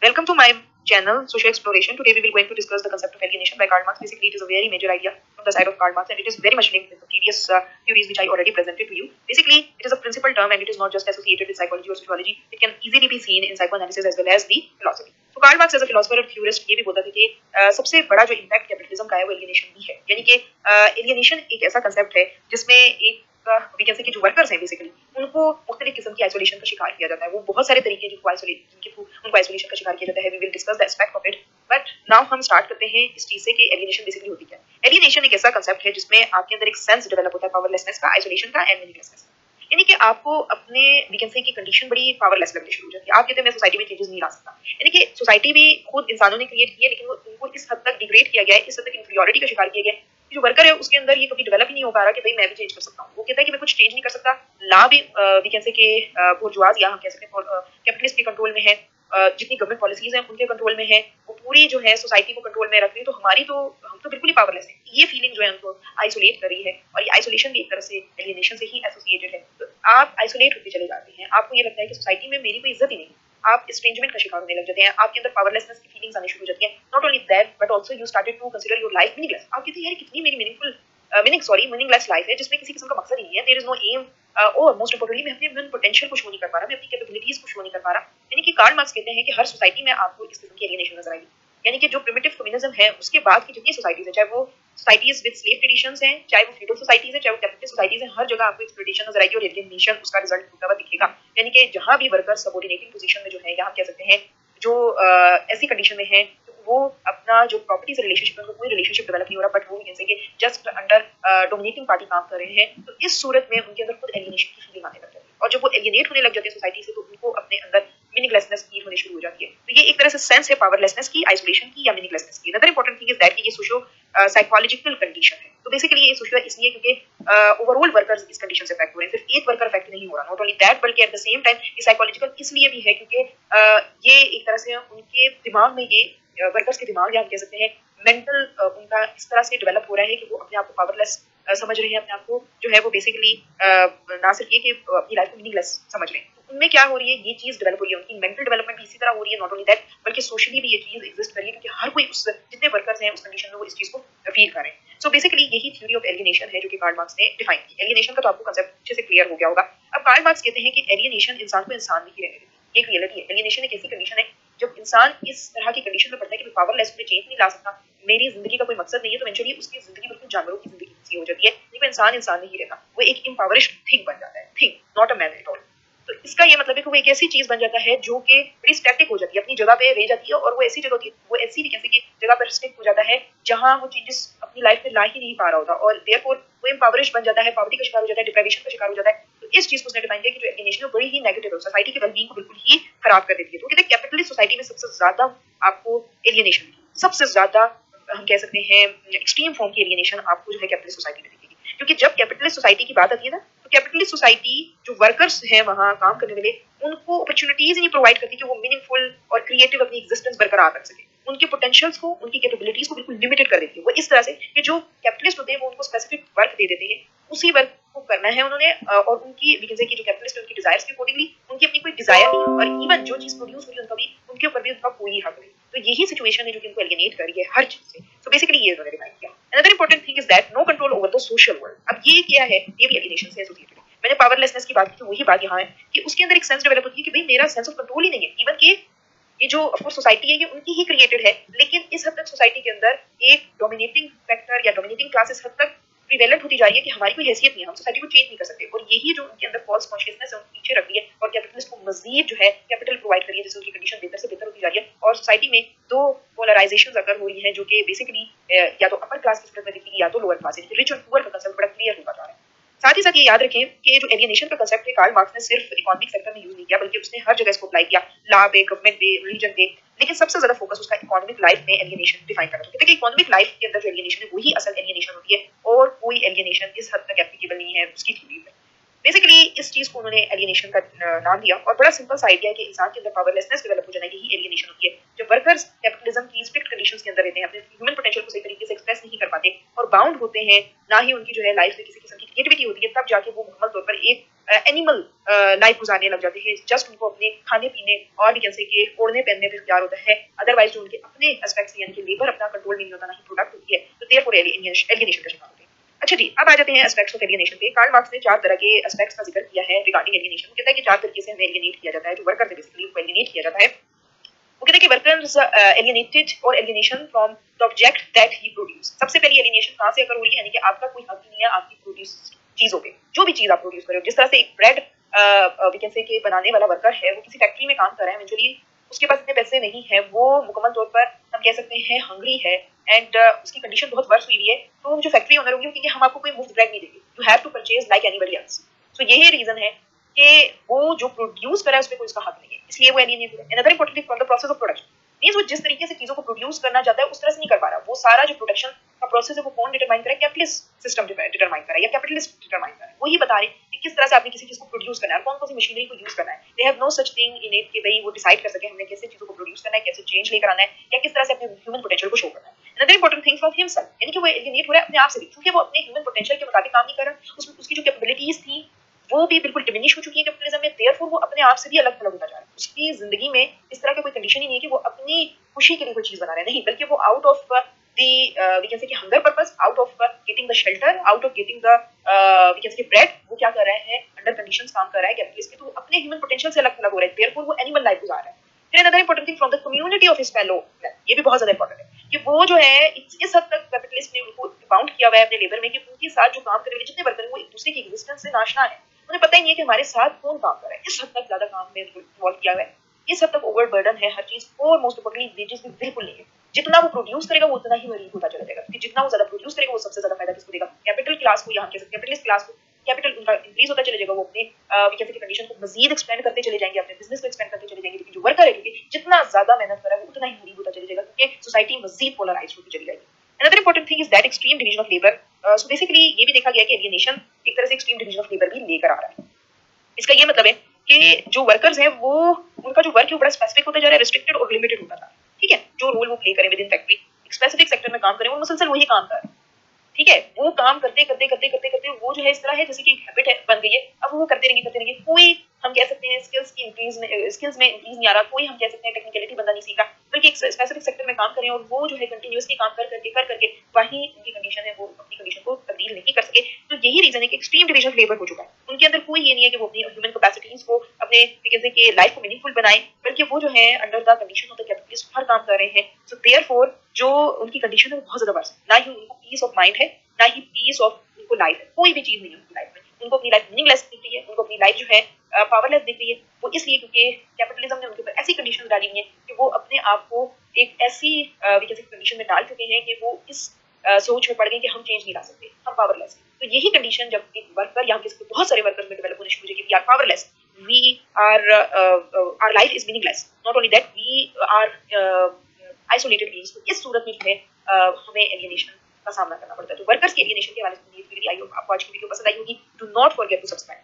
Welcome to my channel, Social Exploration. Today we will going to discuss the concept of alienation by Karl Marx. Basically, it is a very major idea from the side of Karl Marx, and it is very much linked with the previous theories which I already presented to you. Basically, it is a principal term, and it is not just associated with psychology or sociology. It can easily be seen in psychoanalysis as well as the philosophy. तो Karl Marx as a philosopher और theorist ये भी बोलता था कि सबसे बड़ा जो इम्पैक्ट कैपिटलिज्म का है वो एलियनेशन भी है, यानी कि एलियनेशन एक ऐसा कंसेप्ट है जिसमें एक वी कैन से कि जो वर्कर्स हैं बेसिकली उनको मुख्तलिफ किस्म की आइसोलेशन का शिकार किया जाता है। वो बहुत सारे तरीके जिनको उनको आइसोलेशन का शिकार किया जाता है। We will discuss the aspect of it, but now हम स्टार्ट करते हैं इस चीज से कि एलियनेशन बेसिकली होती क्या है। एलियनेशन एक ऐसा कंसेप्ट है जिसमें आपके अंदर एक सेंस डेवलप होता है पावरलेसनेस का, आइसोलेशन का एंड मीनिंगलेसनेस का। यानी कि आपको अपने वी कैन से की कंडीशन बड़ी पावरलेस लगनी शुरू हो जाती है। आप कहते हैं मैं सोसाइटी में चेंजेस नहीं ला सकता, यानी कि सोसाइटी भी खुद इंसानों ने क्रिएट की है, लेकिन वो उनको इस हद तक डिग्रेड किया गया है, इस हद तक इंफीरियरिटी का शिकार किया गया है कि जो वर्कर है उसके अंदर ये कभी डेवलप ही नहीं हो पा रहा कि भाई मैं भी चेंज कर सकता हूँ। वो कहता है कि मैं कुछ चेंज नहीं कर सकता, ला भी वी कैन से कि बुर्जुआज या हम कह सकते हैं कैपिटलिस्ट के कंट्रोल में है, जितनी गवर्नमेंट पॉलिसीज हैं उनके कंट्रोल में है, वो पूरी जो है सोसाइटी को कंट्रोल में रख रही है, तो हमारी तो हम तो बिल्कुल ही पावरलेस है। ये फीलिंग जो है उनको आइसोलेट कर रही है, और ये आइसोलेशन भी एक तरह से एलियनेशन से ही एसोसिएटेड है। तो आप आइसोलेट होते चले जाते हैं, आपको ये लगता है कि सोसाइटी में मेरी कोई इज्जत ही नहीं, आप स्ट्रेंजमेंट का शिकार होने लग जाते हैं, आपके अंदर पावरलेसनेस की फीलिंग्स आनी शुरू हो जाती है। Not only that but also you started to consider your life meaningless. आप कहते हैं यार कितनी मेरी मीनिंगलेस लाइफ है जिसमें किसी किस्म का मकसद ही नहीं है, देयर इज नो एम, और मोस्ट इंपोर्टेंटली मैं अपने ह्यूमन पोटेंशियल को शो नहीं कर पा रहा, मैं अपनी कैपेबिलिटीज को शो नहीं कर पा रहा। यानी कि कार्ल मार्क्स कहते हैं कि हर सोसाइटी में आपको इस किस्म की एलियनेशन नजर आएगी। यानी कि जो प्रिमिटिव कम्युनिज्म है उसके बाद की जितनी सोसाइटीज है, चाहे वो सोसाइटीज विद स्लेव ट्रेडिशंस हैं, चाहे वो फ्यूडल सोसाइटीज है, चाहे वो कैपिटलिस्ट सोसाइटीज है, हर जगह आपको एक्सप्लॉइटेशन नजर आएगी और एलियनेशन उसका रिजल्ट होता हुआ दिखेगा। यानी कि जहां भी वर्कर सबऑर्डिनेटिंग पोजीशन में जो है, या हम कह सकते हैं जो ऐसी कंडीशन में है वो अपना जो प्रॉपर्टी से रिलेशनशिप है उनको कोई रिलेशनशिप डेवलप नहीं हो रहा, बट वो जैसे कि जस्ट अंडर डोमिनेटिंग पार्टी काम कर रहे हैं, तो इस सूरत में उनके अंदर खुद एलियनेशन की फीलिंग आने लग जाती है। और जब वो एलियनेट होने लग जाते हैं सोसाइटी से, तो उनको अपने अंदर मीनिंगलेसनेस फील होने शुरू हो जाती है। तो ये एक तरह से सेंस है पावरलेसनेस की, आइसोलेशन की या मीनिंगलेसनेस की। Another important thing is that कि ये सोशो साइकोलॉजिकल कंडीशन है। तो बेसिकली ये सोशो इसलिए क्योंकि ओवरऑल वर्कर्स इस कंडीशन से अफेक्ट हो रहे हैं, सिर्फ एक वर्कर अफेक्ट नहीं हो रहा। नॉट ओनली दैट बल्कि एट द सेम टाइम ये साइकोलॉजिकल इसलिए भी है क्योंकि ये एक तरह से उनके दिमाग में ये वर्कर्स के दिमाग या हम कह सकते हैं मेंटल उनका इस तरह से डेवलप हो रहा है कि वो अपने आप को पावरलेस समझ रहे हैं, अपने आप को जो है वो बेसिकली ना सिर्फ ये कि अपनी लाइफ को मीनिंगलेस समझ रहे हैं। तो उनमें क्या हो रही है, ये चीज डेवलप हो रही है, उनकी मेंटल डेवलपमेंट भी इसी तरह हो रही है। नॉट ओनली दैट बल्कि सोशली भी ये चीज एग्जिस्ट कर रही है, क्योंकि हर कोई उस जितने वर्कर्स हैं उस कंडीशन में वो इस चीज को फील कर रहे हैं। सो बेसिकली यही थ्योरी ऑफ एलियनेशन है जो कि कार्ल मार्क्स ने डिफाइन की। एलियनेशन का तो आपको कंसेप्ट अच्छे से क्लियर हो गया होगा। अब कार्ल मार्क्स कहते हैं कि एलियनेशन इंसान को इंसान नहीं रहने देती, ये एक रियलिटी है। एलियनेशन एक ऐसी कंडीशन है जब इंसान इस तरह की कंडीशन में पड़ता है कि मैं पावरलेस, में चेंज नहीं ला सकता, मेरी जिंदगी का कोई मकसद नहीं है, तो इवेंचुअली उसकी जिंदगी बिल्कुल जानवरों की जिंदगी सी हो जाती है। लेकिन इंसान इंसान नहीं रहता, वो एक इम्पावरिश्ड थिंग बन जाता है, thing not a man at all. तो इसका ये मतलब है कि वो एक ऐसी चीज बन जाता है जो कि बड़ी स्टैटिक हो जाती है, अपनी जगह पे रह जाती है, और वो ऐसी जगह होती है, वो ऐसी भी कैसे की जगह पर स्टिक हो जाता है जहां वो चेंजेस अपनी लाइफ में ला ही नहीं पा रहा होता, और देयरफॉर वो इम्पावरिश बन जाता है, पॉवर्टी का शिकार हो जाता है, डिप्राइवेशन का शिकार हो जाता है। तो इस चीज को उसने डिफाइन किया कि जो एलियनेशन है बड़ी ही नेगेटिव है, सोसाइटी के वेलबींग को बिल्कुल ही खराब कर देती है। तो कहते हैं कैपिटलिस्ट सोसाइटी में सबसे ज्यादा आपको एलियनेशन, सबसे ज्यादा हम कह सकते हैं एक्सट्रीम फॉर्म की एलियनेशन आपको जो है कैपिटलिस्ट सोसाइटी में दिखेगी। क्योंकि जब कैपिटलिस्ट सोसाइटी की बात आती है ना, तो कैपिटलिस्ट सोसाइटी जो वर्कर्स हैं वहां काम करने वाले, उनको अपॉर्चुनिटीज नहीं प्रोवाइड करती कि वो मीनिंगफुल और क्रिएटिव अपनी एग्जिस्टेंस बरकरार रख सके। उनके पोटेंशियल्स को, उनकी कैपेबिलिटीज को बिल्कुल लिमिटेड कर देती है वो इस तरह से कि जो कैपिटलिस्ट होते हैं वो उनको स्पेसिफिक वर्क दे देते हैं, उसी वर्क को करना है उन्होंने, और उनकी की जो कैपिटलिस्ट है उनकी डिजायर्स के अकॉर्डिंगली उनकी अपनी कोई डिजायर नहीं है, और इवन जो चीज प्रोड्यूस हो रही है उनका भी उनके ऊपर भी उनका कोई हक नहीं। तो यही सिचुएशन है जो कि उनको एलियनेट कर रही है हर चीज से। सो बेसिकली ये उन्होंने डिफाइन किया। Another important thing is that no control over the social world. अब ये क्या है, ये भी एलियनेशन से एसोसिएटेड है। मैंने पावरलेसनेस की बात की, तो वही बात यहाँ है कि उसके अंदर एक सेंस डेवलप होती है कि भाई मेरा सेंस ऑफ कंट्रोल ही नहीं है। इवन कि ये जो ऑफ कोर्स सोसाइटी है ये उनकी ही क्रिएटेड है, लेकिन इस हद तक सोसाइटी के अंदर एक डोमिनेटिंग फैक्टर या डोमिनेटिंग क्लास इस हद तक प्रिवेलेंट होती जा रही है कि हमारी कोई हैसियत नहीं है, हम सोसाइटी को चेंज नहीं कर सकते। और यही जो उनके अंदर फॉल्स कॉन्शियसनेस है उनको पीछे रख रही है, और कैपिटलिस्ट को मजीद जो है कैपिटल प्रोवाइड कर रही है, जिससे उनकी कंडीशन बेहतर से बेहतर होती जा रही है। और सोसाइटी में दो पोलराइजेशन अगर हो रही है जो कि बेसिकली या तो अपर क्लास की सूरत में दिखेगी या तो लोअर क्लास, यानी रिच और पुअर का कंसेप्ट बड़ा क्लियर होता जा रहा है। साथ ही साथ ये याद रखें कि जो एलियनेशन का कंसेप्ट है कार्ल मार्क्स ने सिर्फ इकोनॉमिक सेक्टर में यूज नहीं किया, बल्कि उसने हर जगह इसको अप्लाई किया, लॉ पे, गवर्नमेंट पे, रिलीजन पे, लेकिन सबसे ज्यादा फोकस उसका इकोनॉमिक लाइफ में एलियनेशन डिफाइन करना। कहते हैं कि इकोनॉमिक लाइफ के अंदर जो एलियनेशन है वही असल एलियनेशन होती है, और कोई एलियनेशन इस हद तक एप्लीकेबल नहीं है उसकी थ्योरी में। बेसिकली इस चीज को उन्होंने एलियनेशन का नाम दिया, और बड़ा सिंपल सा आइडिया है कि इंसान के अंदर पावरलेसनेस डेवलप हो जाना यही एलियनेशन होती है। जब वर्कर्स कैपिटलिज्म की स्ट्रिक्ट कंडीशंस के अंदर रहते हैं, अपने ह्यूमन पोटेंशियल को सही तरीके से एक्सप्रेस नहीं कर पाते और बाउंड होते हैं, ना ही उनकी जो है लाइफ में किसी किस्म की क्रिएटिविटी होती है, तब जाके वो मुकम्मल तौर पर एक एनिमल लाइफ गुजारने लग जाते हैं, जस्ट उनको अपने खाने पीने और भी कैसे कि ओढ़ने पहनने पे इख्तियार होता है, अदरवाइज जो उनके अपने एस्पेक्ट्स यानी कि लेबर अपना कंट्रोल नहीं होता, ना ही प्रोडक्ट होती है, तो देयरफॉर एलियनेशन का शिकार होते हैं। अच्छा जी, अब आ जाते हैं एस्पेक्ट्स ऑफ एलियनेशन पे। कार्ल मार्क्स ने 4 तरह के एस्पेक्ट्स का जिक्र किया है रिगार्डिंग एलियनेशन। वो कहता है कि 4 तरीके से हमें एलियनेट किया जाता है, जो वर्कर से बेसिकली उनको एलियनेट किया जाता है। वो कहते हैं कि वर्कर्स एलियनेटेड और alienation from the object that he produce. सबसे पहली एलियनेशन कहाँ से अगर हो रही है, यानी कि आपका कोई हक नहीं है आपकी प्रोड्यूस चीजों पे, जो भी चीज आप प्रोड्यूस कर रहे हो। जिस तरह से एक ब्रेड वी कैन से कि बनाने वाला वर्कर है, वो किसी फैक्ट्री में काम कर रहा है, इवेंचुअली उसके पास इतने पैसे नहीं है, वो मुकम्मल तौर पर हम कह सकते हैं हंग्री है, एंड उसकी कंडीशन बहुत वर्स हुई है, तो जो फैक्ट्री ओनर होंगे क्योंकि हम आपको कोई मुफ्त ब्रेड नहीं देंगे, you have to purchase like anybody else. तो यही रीजन है कि वो जो प्रोड्यूस कर रहा है उस पर कोई उसका हक नहीं है, इसलिए वो एलियनेट है। Another important thing from the process of production means वो जिस तरीके से चीजों को प्रोड्यूस करना चाहता है उस तरह से नहीं कर पा रहा। वो सारा जो प्रोडक्शन का प्रोसेस है वो कौन डिटरमाइन करे, कैपिटलिस्ट सिस्टम डिटरमाइन करे या कैपिटलिस्ट डिटरमाइन करे। वो ही बता रहे कि किस तरह से आपने किसी चीज को प्रोड्यूस करना है, कौन कौन सी मशीनरी को यूज करना है। They have no such thing in it कि भाई वो डिसाइड कर सके हमने कैसे चीजों को प्रोड्यूस करना है, कैसे चेंज लेकर आना है, या किस तरह से अपने ह्यूमन पोटेंशियल को शो करना है। Another important thing from himself, यानी कि वो एलियनेट हो रहा है अपने आप से भी, क्योंकि वो अपने ह्यूमन पोटेंशियल के मुताबिक काम नहीं कर रहा। उसकी जो कैपेबिलिटीज थी वो भी बिल्कुल डिमिनिश हो चुकी है कैपिटलिज्म में, देयरफोर वो अपने आप से भी अलग थलग होता जा रहा है। उसकी जिंदगी में इस तरह का कोई कंडीशन ही नहीं है कि वो अपनी खुशी के लिए कोई चीज बना रहा है, नहीं, बल्कि वो out of the we can say कि hunger purpose, out of getting the shelter, out of getting the we can say bread, वो क्या कर रहा है, अंडर कंडीशंस काम कर रहा है कैपिटलिस्ट के, तो अपने ह्यूमन पोटेंशियल से अलग थलग हो रहा है, देयरफोर वो एनिमल लाइफ गुजार रहा है। फिर another important thing from the community of his fellow man, ये भी बहुत ज्यादा इंपॉर्टेंट है कि वो जो है इस हद तक कैपिटलिस्ट ने उनको बाउंड किया हुआ है अपने लेबर में कि उनके साथ जो काम करने वाले जितने वर्कर हैं वो एक दूसरे की एग्जिस्टेंस से नाशना है। उन्हें पता ही नहीं है कि हमारे साथ कौन काम कर रहा है, इस हद तक ज्यादा काम में इन्वॉल्व किया हुआ है, इस हद तक ओवर बर्डन है हर चीज, और मोस्ट इंपॉर्टेंटली वेजेस भी बिल्कुल नहीं है। जितना वो प्रोड्यूस करेगा वो उतना ही गरीब होता चला जाएगा, क्योंकि जितना वो ज्यादा प्रोड्यूस करेगा वो सबसे ज्यादा फायदा किसको देगा, कैपिटल क्लास को, यहाँ कैपिटलिस्ट क्लास को। कैपिटल उनका इंक्रीज होता चला जाएगा, वो अपने कैसे कंडीशन को मजीद एक्सपेंड करते चले जाएंगे, अपने बिजनेस को एक्सपेंड करते चले जाएंगे, लेकिन जो वर्कर है क्योंकि जितना ज्यादा मेहनत कर रहा है वो उतना ही गरीब होता चला जाएगा, क्योंकि सोसाइटी मजीद पोलराइज होती चली जाएगी। Another important thing is that extreme division of labor. So basically ये भी देखा गया कि एलियनेशन एक तरह से एक्सट्रीम डिवीजन ऑफ लेबर भी लेकर आ रहा है। इसका ये मतलब है कि जो वर्कर्स हैं वो उनका जो वर्क है वो बड़ा स्पेसिफिक होता जा रहा है, रिस्ट्रिक्टेड और लिमिटेड होता था। ठीक है, जो रोल वो प्ले करें विद इन फैक्ट्री, एक स्पेसिफिक सेक्टर में काम करें, वो मुसलसल वही काम कर रहे हैं। ठीक है, वो काम करते करते करते करते करते वो जो है इस तरह है जैसे कि एक हैबिट है बन गई है, अब वो करते रहेंगे। कोई हम कह सकते हैं स्किल्स में इंक्रीज नहीं आ रहा, कोई हम कह सकते हैं टेक्निकलिटी बंदा नहीं सीख रहा, बल्कि एक स्पेसिफिक सेक्टर में काम करें और वो जो है कंटिन्यूअसली काम कर करके वही उनकी कंडीशन है, वो अपनी कंडीशन को तब्दील नहीं कर सके। तो यही रीजन है कि एक्सट्रीम डिवीजन ऑफ लेबर हो चुका है। उनके अंदर कोई ये नहीं है कि वो अपनी ह्यूमन कैपेसिटीज को अपने कहते हैं कि लाइफ को मीनिंगफुल बनाएं, बल्कि वो जो है under the condition of the capitalist हर काम कर रहे हैं। सो देयरफॉर जो उनकी कंडीशन है वो बहुत ज्यादा वर्स है, ना ही उनको पीस ऑफ माइंड है, ना ही पीस ऑफ उनको लाइफ है, कोई भी चीज नहीं है उनकी लाइफ में। उनको अपनी लाइफ मीनिंगलेस दिख रही है, उनको अपनी लाइफ जो है पावरलेस दिख रही है। वो इसलिए क्योंकि कैपिटलिज्म ने उनके ऊपर ऐसी कंडीशन डाली हुई है कि वो अपने आप को एक ऐसी कंडीशन में डाल चुके हैं कि वो इस सोच में पड़ गए कि हम चेंज नहीं ला सकते, हम पावरलेस हैं। तो यही कंडीशन जब एक वर्कर या किसी बहुत सारे वर्कर्स में डेवलप होने शुरू हुए कि we are powerless, we are our life is meaningless, not only that we are isolated beings. तो इस सूरत में जो है हमें एलियनेशन का सामना करना पड़ता है। तो वर्कर्स के एलियनेशन के हवाले से ये वीडियो आई होप आपको आज की वीडियो पसंद आई होगी। Do not forget to subscribe.